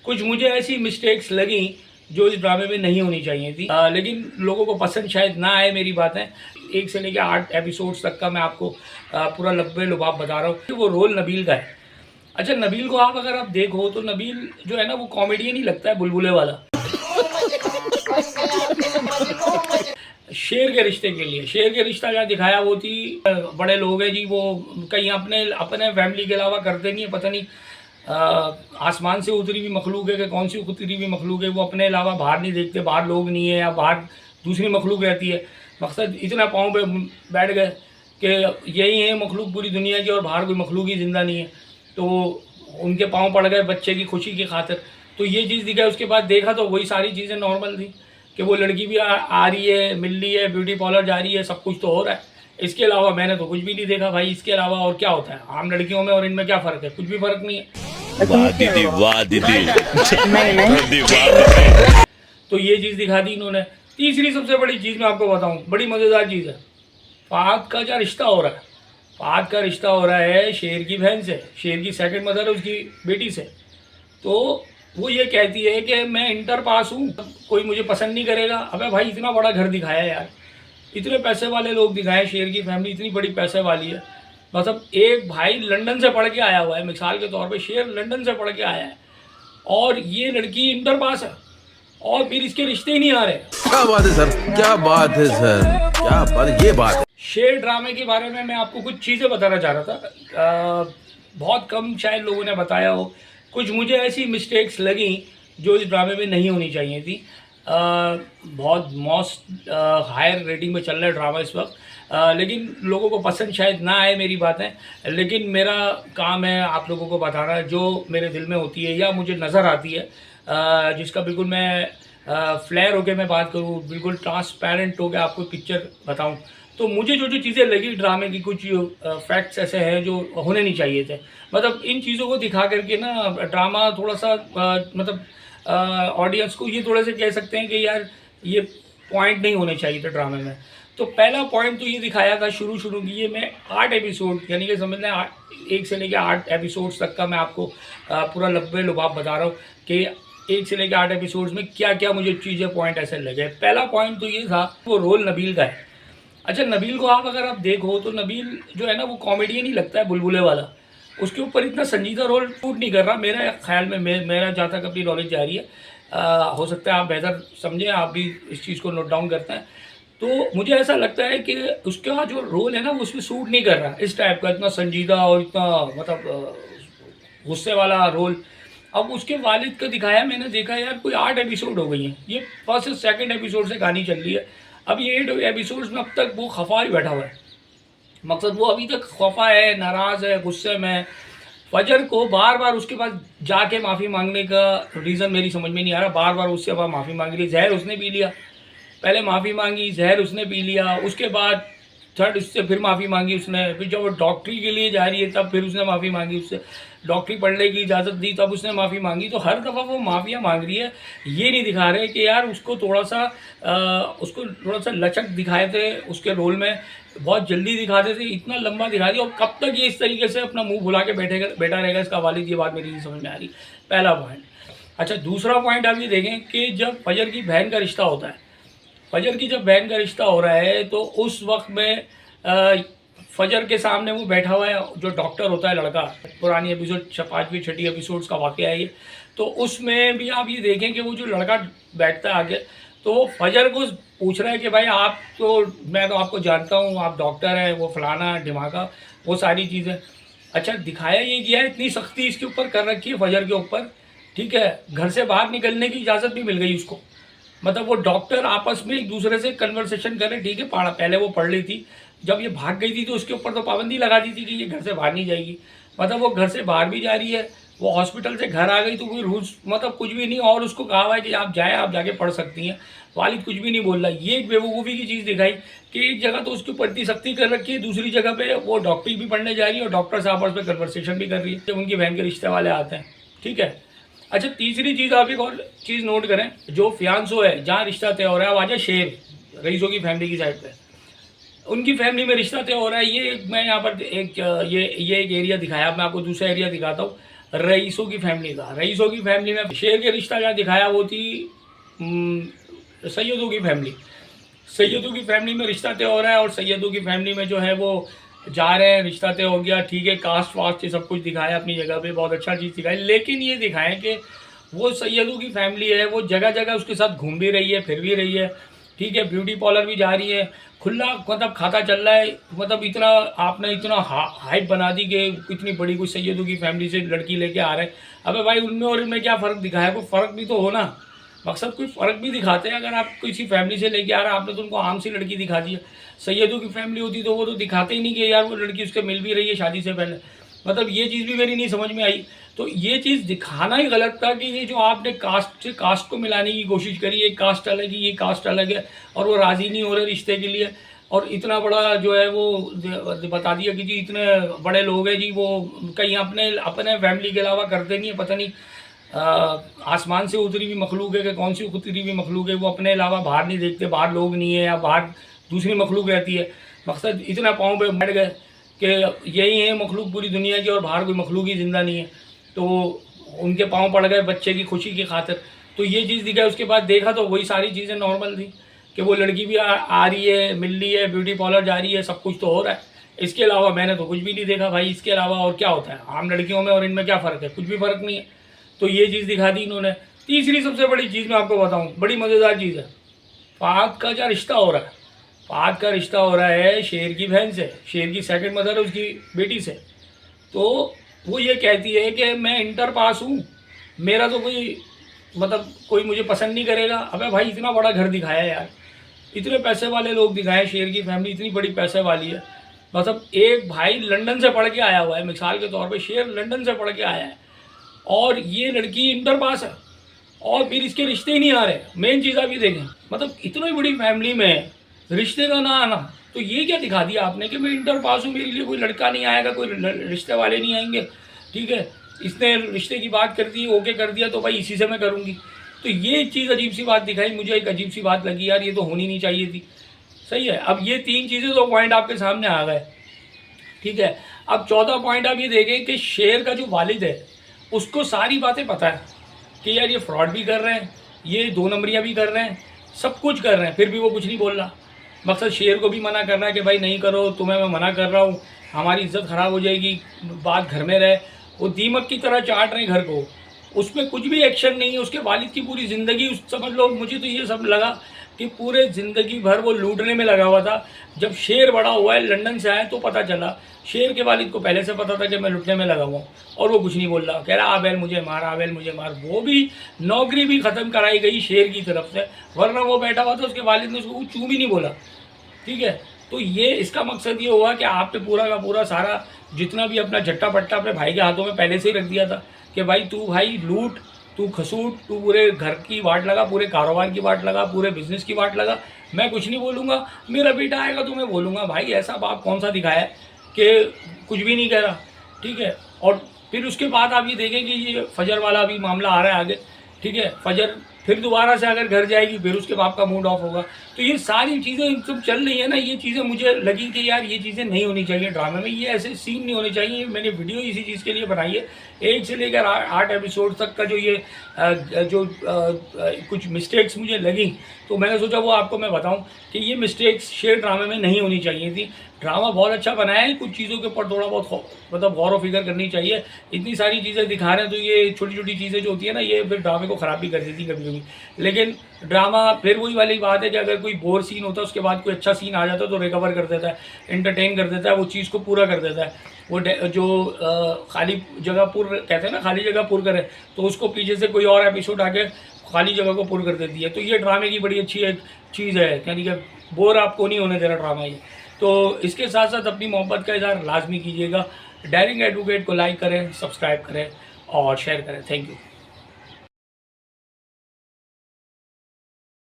कुछ मुझे ऐसी मिस्टेक्स लगी जो इस ड्रामे में नहीं होनी चाहिए थी, लेकिन लोगों को पसंद शायद ना आए मेरी बातें। 1 से लेकर 8 एपिसोड्स तक का मैं आपको पूरा लब्बे लुबाब बता रहा हूँ। वो रोल नबील का है। अच्छा, नबील को अगर आप देखो तो नबील जो है ना वो कॉमेडियन ही लगता है, बुलबुले वाला। शेर के रिश्ते के लिए, शेर के रिश्ता क्या दिखाया, वो थी बड़े लोग हैं जी, वो कहीं अपने अपने फैमिली के अलावा करते नहीं है, पता नहीं आसमान से उतरी हुई मखलूक है कि कौन सी उतरी हुई मखलूक है, वो अपने अलावा बाहर नहीं देखते, बाहर लोग नहीं है या बाहर दूसरी मखलूक रहती है। मकसद इतना पाँव पे बैठ गए कि यही है मखलूक पूरी दुनिया की और बाहर कोई मखलूक ही ज़िंदा नहीं है, तो उनके पाँव पड़ गए बच्चे की खुशी की खातिर। तो ये चीज़ दिखाई। उसके बाद देखा तो वही सारी चीज़ें नॉर्मल थी कि वो लड़की भी आ रही है, मिल रही है, ब्यूटी पार्लर जा रही है, सब कुछ तो हो रहा है। इसके अलावा मैंने तो कुछ भी नहीं देखा भाई। इसके अलावा और क्या होता है आम लड़कियों में, और इनमें क्या फ़र्क है? कुछ भी फ़र्क नहीं है। वाह दीदी, वाह दीदी। तो ये चीज़ दिखा दी इन्होंने। तीसरी सबसे बड़ी चीज़ मैं आपको बताऊं, बड़ी मज़ेदार चीज़ है। फहद का क्या रिश्ता हो रहा है? फहद का रिश्ता हो रहा है शेर की बहन से, शेर की सेकंड मदर है उसकी बेटी से। तो वो ये कहती है कि मैं इंटर पास हूँ, कोई मुझे पसंद नहीं करेगा। अबे भाई, इतना बड़ा घर दिखाया है यार, इतने पैसे वाले लोग दिखाए, शेर की फैमिली इतनी बड़ी पैसे वाली है। मतलब एक भाई लंदन से पढ़ के आया हुआ है, मिसाल के तौर पे शेर लंदन से पढ़ के आया है और ये लड़की इंटर पास है, और फिर इसके रिश्ते ही नहीं आ रहे। क्या बात है सर, क्या बात है सर, क्या बात, ये बात है। शेर ड्रामे के बारे में मैं आपको कुछ चीज़ें बताना चाह रहा था। बहुत कम शायद लोगों ने बताया हो। कुछ मुझे ऐसी मिस्टेक्स लगी जो इस ड्रामे में नहीं होनी चाहिए थी। बहुत मोस्ट हायर रेटिंग में चल रहा है ड्रामा इस वक्त, लेकिन लोगों को पसंद शायद ना आए मेरी बातें। लेकिन मेरा काम है आप लोगों को बताना जो मेरे दिल में होती है या मुझे नज़र आती है, जिसका बिल्कुल मैं फ्लेयर होकर मैं बात करूँ, बिल्कुल ट्रांसपेरेंट होकर आपको पिक्चर बताऊँ। तो मुझे जो जो चीज़ें लगी ड्रामे की, कुछ फैक्ट्स ऐसे हैं जो होने नहीं चाहिए थे। मतलब इन चीज़ों को दिखा करके ना ड्रामा थोड़ा सा मतलब ऑडियंस को ये थोड़े से कह सकते हैं कि यार ये पॉइंट नहीं होने चाहिए थे ड्रामे में। तो पहला पॉइंट तो ये दिखाया था शुरू की, ये मैं 8 एपिसोड यानी कि समझना 1 से लेकर 8 एपिसोड्स तक का मैं आपको पूरा लब्बे लुबाब बता रहा हूँ कि 1 से लेकर 8 एपिसोड्स में क्या क्या मुझे चीज़ें पॉइंट ऐसे लगे। पहला पॉइंट तो ये था, वो रोल नबील का है। अच्छा, नबील को अगर आप देखो तो नबील जो है ना वो कॉमेडियन ही लगता है, बुलबुले वाला। उसके ऊपर इतना संजीदा रोल शूट नहीं कर रहा मेरा ख्याल में, मेरा जहाँ तक अपनी नॉलेज जा रही है। हो सकता है आप बेहतर समझें, आप भी इस चीज़ को नोट डाउन करते हैं। तो मुझे ऐसा लगता है कि उसका जो रोल है ना वो उसमें सूट नहीं कर रहा इस टाइप का, इतना संजीदा और इतना मतलब गुस्से वाला रोल। अब उसके वालिद का दिखाया, मैंने देखा यार कोई 8 एपिसोड हो गई हैं, ये फर्स्ट सेकंड एपिसोड से कहानी चल रही है। अब ये 8 एपिसोड्स में अब तक वो खफा ही बैठा हुआ है। मकसद वो अभी तक खफा है, नाराज़ है, गुस्से में। फजर को बार बार उसके पास जाके माफ़ी मांगने का रीज़न मेरी समझ में नहीं आ रहा। बार बार उससे अब माफ़ी मांग रही है। जहर उसने पी लिया, पहले माफ़ी मांगी, जहर उसने पी लिया, उसके बाद थर्ड उससे फिर माफ़ी मांगी उसने, फिर जब वो डॉक्टरी के लिए जा रही है तब फिर उसने माफ़ी मांगी, उससे डॉक्टरी पढ़ने की इजाज़त दी तब उसने माफ़ी मांगी। तो हर दफ़ा वो माफ़ियाँ मांग रही है। ये नहीं दिखा रहे कि यार उसको थोड़ा सा लचक दिखाए थे उसके रोल में, बहुत जल्दी दिखाते थे, इतना लंबा दिखा दिया। और कब तक ये इस तरीके से अपना मुंह भुला के बैठा रहेगा इसका वालिद, ये बात मेरी नहीं समझ में आ रही। पहला पॉइंट। अच्छा, दूसरा पॉइंट आप ये देखें कि जब फजर की बहन का रिश्ता होता है, फजर की जब बहन का रिश्ता हो रहा है तो उस वक्त में फजर के सामने वो बैठा हुआ है, जो डॉक्टर होता है लड़का। पुरानी एपिसोड 5वीं 6ठी एपिसोड्स का वाक़या है ये। तो उसमें भी आप ये देखें कि वो जो लड़का बैठता है आगे, तो वो फजर को पूछ रहा है कि भाई आप तो, मैं तो आपको जानता हूँ, आप डॉक्टर हैं, वो फलाना ढिमाका, वो सारी चीज़ें। अच्छा, दिखाया ये गया है, इतनी सख्ती इसके ऊपर कर रखी है फजर के ऊपर, ठीक है। घर से बाहर निकलने की इजाज़त भी मिल गई उसको। मतलब वो डॉक्टर आपस में एक दूसरे से कन्वर्सेशन करें, ठीक है, पहले वो पढ़ ली थी, जब ये भाग गई थी तो उसके ऊपर तो पाबंदी लगा दी थी कि ये घर से बाहर नहीं जाएगी। मतलब वो घर से बाहर भी जा रही है, वो हॉस्पिटल से घर आ गई तो कोई रूल्स मतलब कुछ भी नहीं, और उसको कहा हुआ है कि आप जाए, आप जाके पढ़ सकती हैं, वालिद कुछ भी नहीं बोल रहा। ये एक बेवकूफ़ी की चीज़ दिखाई कि एक जगह तो उसके ऊपर इतनी सख्ती कर रखी है, दूसरी जगह पे वो डॉक्टरी भी पढ़ने जा रही है और डॉक्टर साहब आपस में कन्वर्सेशन भी कर रही है जब उनकी बहन के रिश्ते वाले आते हैं, ठीक है। अच्छा, तीसरी चीज़ आप एक और चीज़ नोट करें, जो फियांसो है जहाँ रिश्ता तय हो रहा है, अब आ जाए शेर रईसों की फैमिली की साइड पे, उनकी फैमिली में रिश्ता तय हो रहा है। ये मैं यहाँ पर एक ये एक एरिया दिखाया, मैं आपको दूसरा एरिया दिखाता हूँ। रईसों की फैमिली था। रईसों की फैमिली में शेर के रिश्ता क्या दिखाया वो थी सैयदों की फैमिली। सैयदों की फैमिली में रिश्ता तय हो रहा है और सैयदों की फैमिली में जो है वो जा रहे हैं, रिश्ता तय हो गया, ठीक है, कास्ट वास्ट ये सब कुछ दिखाया अपनी जगह पे, बहुत अच्छा चीज़ दिखाई। लेकिन ये दिखाएं कि वो सैयदों की फैमिली है, वो जगह जगह उसके साथ घूम भी रही है, फिर भी रही है, ठीक है, ब्यूटी पार्लर भी जा रही है, खुला मतलब खाता चल रहा है। मतलब इतना आपने इतना हाइप बना दी कि इतनी बड़ी कोई सैयदों की फैमिली से लड़की लेके आ रहे हैं। अबे भाई उनमें और इनमें क्या फ़र्क दिखाया? कोई फ़र्क भी तो हो ना, मकसद कोई फ़र्क भी दिखाते हैं। अगर आप किसी फैमिली से लेके आ रहे हैं, आपने तो उनको आम सी लड़की दिखा दी है। सैयदों की फैमिली होती तो वो तो दिखाते ही नहीं कि यार वो लड़की उसके मिल भी रही है शादी से पहले। मतलब ये चीज़ भी मेरी नहीं समझ में आई। तो ये चीज़ दिखाना ही गलत था कि ये जो आपने कास्ट से कास्ट को मिलाने की कोशिश करी, ये कास्ट अलग है, ये कास्ट अलग है, और वो राज़ी नहीं हो रहे रिश्ते के लिए। और इतना बड़ा जो है वो बता दिया कि जी इतने बड़े लोग हैं जी, वो कहीं अपने अपने फैमिली के अलावा करते नहीं है। पता नहीं आसमान से उतरी हुई मखलूक है कि कौन सी उतरी हुई मखलूक है, वो अपने अलावा बाहर नहीं देखते, बाहर लोग नहीं है या बाहर दूसरी मखलूक रहती है। मकसद इतना पाँव पे बैठ गए कि यही है मखलूक पूरी दुनिया की और बाहर कोई मखलूक ही ज़िंदा नहीं है। तो उनके पाँव पड़ गए बच्चे की खुशी की खातिर। तो ये चीज़ दिखाई। उसके बाद देखा तो वही सारी चीज़ें नॉर्मल थी कि वो लड़की भी आ रही है, मिल रही है, ब्यूटी पार्लर जा रही है, सब कुछ तो हो रहा है। इसके अलावा मैंने तो कुछ भी नहीं देखा भाई। इसके अलावा और क्या होता है आम लड़कियों में और इनमें क्या फ़र्क है? कुछ भी फ़र्क नहीं है। तो ये चीज़ दिखा दी इन्होंने। तीसरी सबसे बड़ी चीज़ मैं आपको बताऊँ, बड़ी मज़ेदार चीज़ है। फ़हद का क्या रिश्ता हो रहा है? फ़हद का रिश्ता हो रहा है शेर की बहन से, शेर की सेकंड मदर है उसकी बेटी से। तो वो ये कहती है कि मैं इंटर पास हूँ, मेरा तो कोई मतलब कोई मुझे पसंद नहीं करेगा। अबे भाई इतना बड़ा घर दिखाया है यार, इतने पैसे वाले लोग दिखाए, शेर की फैमिली इतनी बड़ी पैसे वाली है। मतलब एक भाई लंदन से पढ़ के आया हुआ है, मिसाल के तौर पे शेर लंदन से पढ़ के आया है और ये लड़की इंटर पास है और फिर इसके रिश्ते ही नहीं आ रहे। मेन चीज़ आप ये देखें, मतलब इतनी बड़ी फैमिली में रिश्ते का ना आना। तो ये क्या दिखा दिया आपने कि मैं इंटर पास हूँ, मेरे लिए कोई लड़का नहीं आएगा, कोई रिश्ते वाले नहीं आएंगे, ठीक है, इसने रिश्ते की बात कर दी, ओके कर दिया, तो भाई इसी से मैं करूँगी। तो ये चीज़ अजीब सी बात दिखाई मुझे, एक अजीब सी बात लगी यार, ये तो होनी नहीं चाहिए थी। सही है। अब ये तीन चीज़ें तो पॉइंट आपके सामने आ गए, ठीक है। अब चौथा पॉइंट आप ये देखें कि शेर का जो वालिद है उसको सारी बातें पता है कि यार ये फ्रॉड भी कर रहे हैं, ये दो नंबरियाँ भी कर रहे हैं, सब कुछ कर रहे हैं, फिर भी वो कुछ नहीं बोल रहा। मकसद शेर को भी मना कर रहा है कि भाई नहीं करो, तुम्हें मैं मना कर रहा हूँ, हमारी इज्जत ख़राब हो जाएगी, बात घर में रहे। वो दीमक की तरह चाट रहे घर को, उसमें कुछ भी एक्शन नहीं है। उसके वालिद की पूरी ज़िंदगी समझ लो, मुझे तो ये सब लगा कि पूरे ज़िंदगी भर वो लूटने में लगा हुआ था। जब शेर बड़ा हुआ है, लंदन से आया, तो पता चला शेर के वालिद को पहले से पता था कि मैं लूटने में लगा हुआ हूँ, और वो कुछ नहीं बोल रहा, कह रहा आबेल मुझे मार, आबेल मुझे मार। वो भी नौकरी भी ख़त्म कराई गई शेर की तरफ से, वरना वो बैठा हुआ था, उसके वालिद ने उसको चू भी नहीं बोला, ठीक है। तो ये इसका मकसद ये हुआ कि आपने पूरा का पूरा सारा जितना भी अपना झट्टा पट्टा अपने भाई के हाथों में पहले से ही रख दिया था कि भाई तू भाई लूट, तू खसूट, तू पूरे घर की वाट लगा, पूरे कारोबार की वाट लगा, पूरे बिजनेस की वाट लगा, मैं कुछ नहीं बोलूँगा, मेरा बेटा आएगा तो मैं बोलूँगा। भाई ऐसा बाप कौन सा दिखाया है कि कुछ भी नहीं कह रहा, ठीक है। और फिर उसके बाद आप ये देखें कि ये फजर वाला भी मामला आ रहा है आगे, ठीक है। फजर फिर दोबारा से अगर घर जाएगी, फिर उसके बाप का मूड ऑफ होगा। तो ये सारी चीज़ें सब चल रही है ना, ये चीज़ें मुझे लगी कि यार ये चीज़ें नहीं होनी चाहिए ड्रामे में, ये ऐसे सीन नहीं होने चाहिए। मैंने वीडियो इसी चीज़ के लिए बनाई है। 1 से लेकर 8 एपिसोड तक का जो ये कुछ मिस्टेक्स मुझे लगी, तो मैंने सोचा वो आपको मैं बताऊं कि ये मिस्टेक्स शेर ड्रामे में नहीं होनी चाहिए थी। ड्रामा बहुत अच्छा बनाया है, कुछ चीज़ों के ऊपर थोड़ा बहुत मतलब गौर व फिक्र करनी चाहिए। इतनी सारी चीज़ें दिखा रहे हैं, तो ये छोटी छोटी चीज़ें जो होती है ना, ये फिर ड्रामे को ख़राब भी कर देती कभी कभी। लेकिन ड्रामा फिर वही वाली बात है कि अगर कोई बोर सीन होता है, उसके बाद कोई अच्छा सीन आ जाता है तो रिकवर कर देता है, एंटरटेन कर देता है, वो चीज़ को पूरा कर देता है। वो जो खाली जगह पुर कहते हैं ना, खाली जगह पुर करे, तो उसको पीछे से कोई और एपिसोड आके खाली जगह को पुर कर देती है। तो ये ड्रामे की बड़ी अच्छी एक चीज़ है, यानी कि बोर आपको नहीं होने दे रहा ड्रामा ये। तो इसके साथ साथ अपनी मोहब्बत का इज़हार लाजमी कीजिएगा। डेयरिंग एडवोकेट को लाइक करें, सब्सक्राइब करें और शेयर करें। Thank you.